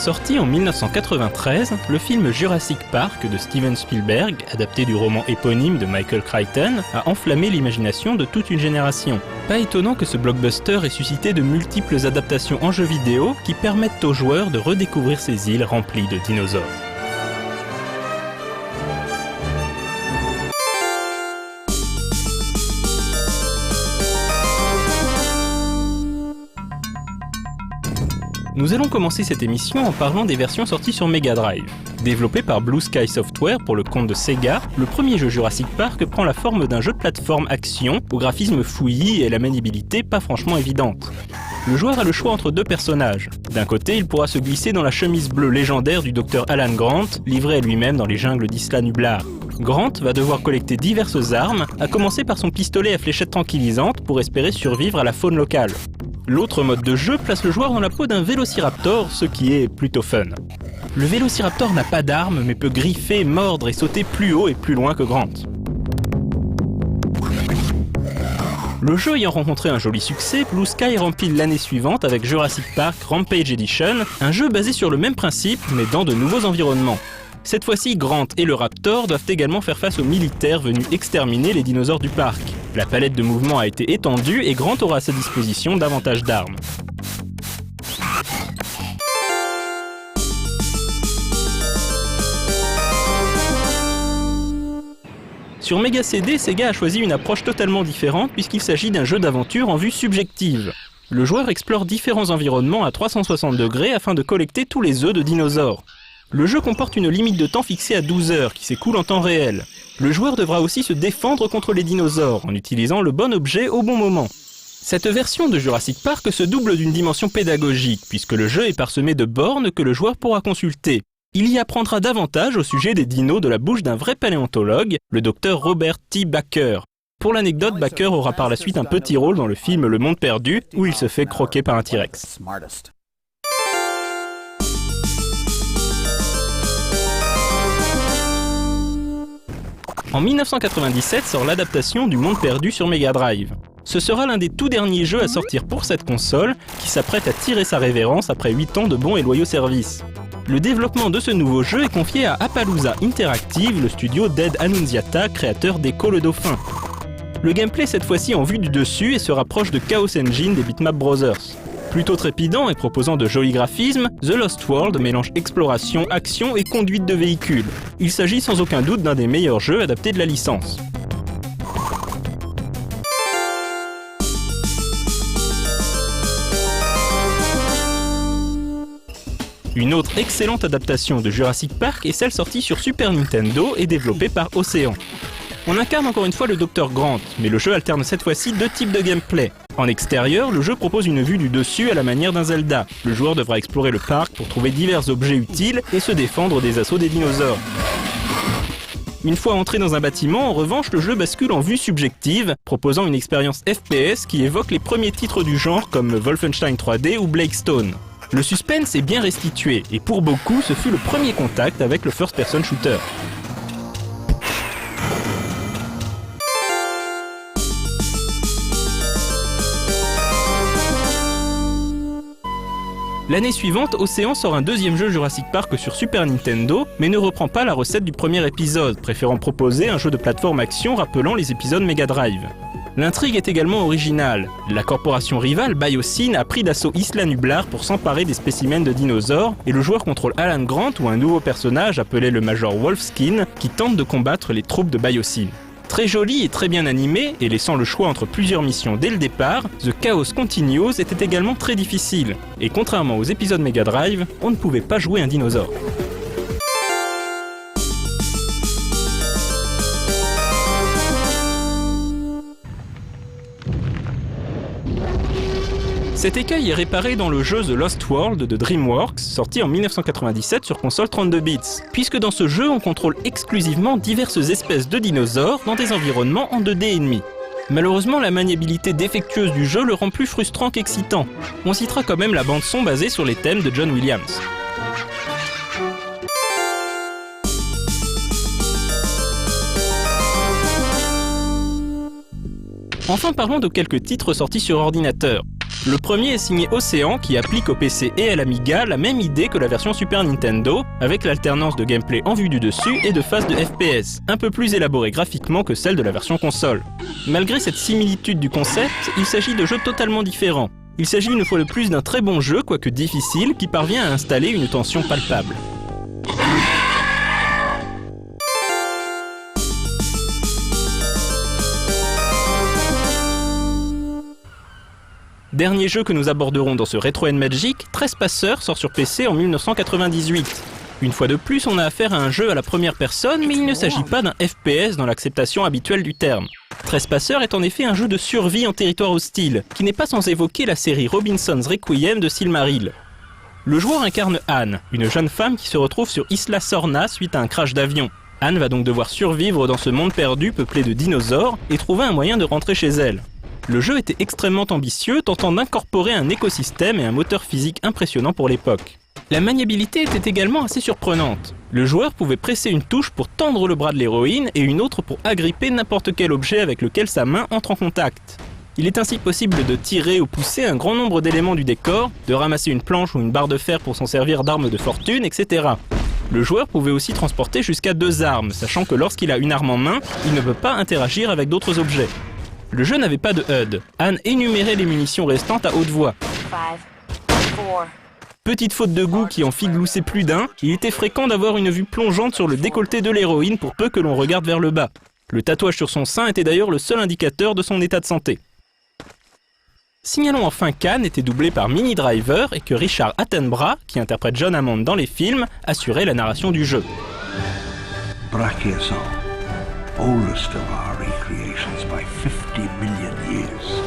Sorti en 1993, le film Jurassic Park de Steven Spielberg, adapté du roman éponyme de Michael Crichton, a enflammé l'imagination de toute une génération. Pas étonnant que ce blockbuster ait suscité de multiples adaptations en jeux vidéo qui permettent aux joueurs de redécouvrir ces îles remplies de dinosaures. Nous allons commencer cette émission en parlant des versions sorties sur Mega Drive. Développé par Blue Sky Software pour le compte de Sega, le premier jeu Jurassic Park prend la forme d'un jeu de plateforme action, au graphisme fouillis et la maniabilité pas franchement évidente. Le joueur a le choix entre deux personnages. D'un côté, il pourra se glisser dans la chemise bleue légendaire du Dr Alan Grant, livré à lui-même dans les jungles d'Isla Nublar. Grant va devoir collecter diverses armes, à commencer par son pistolet à fléchette tranquillisante pour espérer survivre à la faune locale. L'autre mode de jeu place le joueur dans la peau d'un vélociraptor, ce qui est plutôt fun. Le vélociraptor n'a pas d'armes mais peut griffer, mordre et sauter plus haut et plus loin que Grant. Le jeu ayant rencontré un joli succès, Blue Sky rempile l'année suivante avec Jurassic Park Rampage Edition, un jeu basé sur le même principe mais dans de nouveaux environnements. Cette fois-ci, Grant et le Raptor doivent également faire face aux militaires venus exterminer les dinosaures du parc. La palette de mouvements a été étendue et Grant aura à sa disposition davantage d'armes. Sur Mega CD, Sega a choisi une approche totalement différente puisqu'il s'agit d'un jeu d'aventure en vue subjective. Le joueur explore différents environnements à 360 degrés afin de collecter tous les œufs de dinosaures. Le jeu comporte une limite de temps fixée à 12 heures qui s'écoule en temps réel. Le joueur devra aussi se défendre contre les dinosaures en utilisant le bon objet au bon moment. Cette version de Jurassic Park se double d'une dimension pédagogique puisque le jeu est parsemé de bornes que le joueur pourra consulter. Il y apprendra davantage au sujet des dinos de la bouche d'un vrai paléontologue, le docteur Robert T. Baker. Pour l'anecdote, Baker aura par la suite un petit rôle dans le film Le Monde Perdu où il se fait croquer par un T-Rex. En 1997 sort l'adaptation du Monde Perdu sur Mega Drive. Ce sera l'un des tout derniers jeux à sortir pour cette console, qui s'apprête à tirer sa révérence après 8 ans de bons et loyaux services. Le développement de ce nouveau jeu est confié à Appaloosa Interactive, le studio d'Ed Annunziata, créateur d'Echo le Dauphin. Le gameplay cette fois-ci en vue du dessus et se rapproche de Chaos Engine des Bitmap Brothers. Plutôt trépidant et proposant de jolis graphismes, The Lost World mélange exploration, action et conduite de véhicules. Il s'agit sans aucun doute d'un des meilleurs jeux adaptés de la licence. Une autre excellente adaptation de Jurassic Park est celle sortie sur Super Nintendo et développée par Ocean. On incarne encore une fois le Dr Grant, mais le jeu alterne cette fois-ci deux types de gameplay. En extérieur, le jeu propose une vue du dessus à la manière d'un Zelda. Le joueur devra explorer le parc pour trouver divers objets utiles et se défendre des assauts des dinosaures. Une fois entré dans un bâtiment, en revanche, le jeu bascule en vue subjective, proposant une expérience FPS qui évoque les premiers titres du genre comme Wolfenstein 3D ou Blake Stone. Le suspense est bien restitué, et pour beaucoup, ce fut le premier contact avec le first-person shooter. L'année suivante, Ocean sort un deuxième jeu Jurassic Park sur Super Nintendo, mais ne reprend pas la recette du premier épisode, préférant proposer un jeu de plateforme action rappelant les épisodes Mega Drive. L'intrigue est également originale. La corporation rivale Biosyn a pris d'assaut Isla Nublar pour s'emparer des spécimens de dinosaures, et le joueur contrôle Alan Grant ou un nouveau personnage appelé le Major Wolfskin qui tente de combattre les troupes de Biosyn. Très joli et très bien animé, et laissant le choix entre plusieurs missions dès le départ, The Chaos Continues était également très difficile. Et contrairement aux épisodes Mega Drive, on ne pouvait pas jouer un dinosaure. Cet écueil est réparé dans le jeu The Lost World de DreamWorks, sorti en 1997 sur console 32 bits, puisque dans ce jeu on contrôle exclusivement diverses espèces de dinosaures dans des environnements en 2D ennemis. Malheureusement, la maniabilité défectueuse du jeu le rend plus frustrant qu'excitant. On citera quand même la bande-son basée sur les thèmes de John Williams. Enfin, parlons de quelques titres sortis sur ordinateur. Le premier est signé Ocean qui applique au PC et à l'Amiga la même idée que la version Super Nintendo, avec l'alternance de gameplay en vue du dessus et de phases de FPS, un peu plus élaborée graphiquement que celle de la version console. Malgré cette similitude du concept, il s'agit de jeux totalement différents. Il s'agit une fois de plus d'un très bon jeu, quoique difficile, qui parvient à installer une tension palpable. Dernier jeu que nous aborderons dans ce Retro & Magic, Trespasser sort sur PC en 1998. Une fois de plus, on a affaire à un jeu à la première personne, mais il ne s'agit pas d'un FPS dans l'acceptation habituelle du terme. Trespasser est en effet un jeu de survie en territoire hostile, qui n'est pas sans évoquer la série Robinson's Requiem de Silmaril. Le joueur incarne Anne, une jeune femme qui se retrouve sur Isla Sorna suite à un crash d'avion. Anne va donc devoir survivre dans ce monde perdu peuplé de dinosaures et trouver un moyen de rentrer chez elle. Le jeu était extrêmement ambitieux, tentant d'incorporer un écosystème et un moteur physique impressionnant pour l'époque. La maniabilité était également assez surprenante. Le joueur pouvait presser une touche pour tendre le bras de l'héroïne et une autre pour agripper n'importe quel objet avec lequel sa main entre en contact. Il est ainsi possible de tirer ou pousser un grand nombre d'éléments du décor, de ramasser une planche ou une barre de fer pour s'en servir d'arme de fortune, etc. Le joueur pouvait aussi transporter jusqu'à 2 armes, sachant que lorsqu'il a une arme en main, il ne peut pas interagir avec d'autres objets. Le jeu n'avait pas de HUD. Anne énumérait les munitions restantes à haute voix. 5, 4. Petite faute de goût qui en fit glousser plus d'un, il était fréquent d'avoir une vue plongeante sur le décolleté de l'héroïne pour peu que l'on regarde vers le bas. Le tatouage sur son sein était d'ailleurs le seul indicateur de son état de santé. Signalons enfin qu'Anne était doublée par Minnie Driver et que Richard Attenborough, qui interprète John Hammond dans les films, assurait la narration du jeu. Brachiosaur, oldest of our recreations by 50 million years.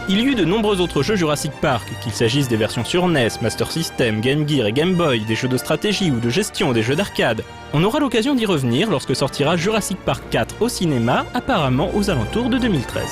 Il y eut de nombreux autres jeux Jurassic Park, qu'il s'agisse des versions sur NES, Master System, Game Gear et Game Boy, des jeux de stratégie ou de gestion, des jeux d'arcade. On aura l'occasion d'y revenir lorsque sortira Jurassic Park 4 au cinéma, apparemment aux alentours de 2013.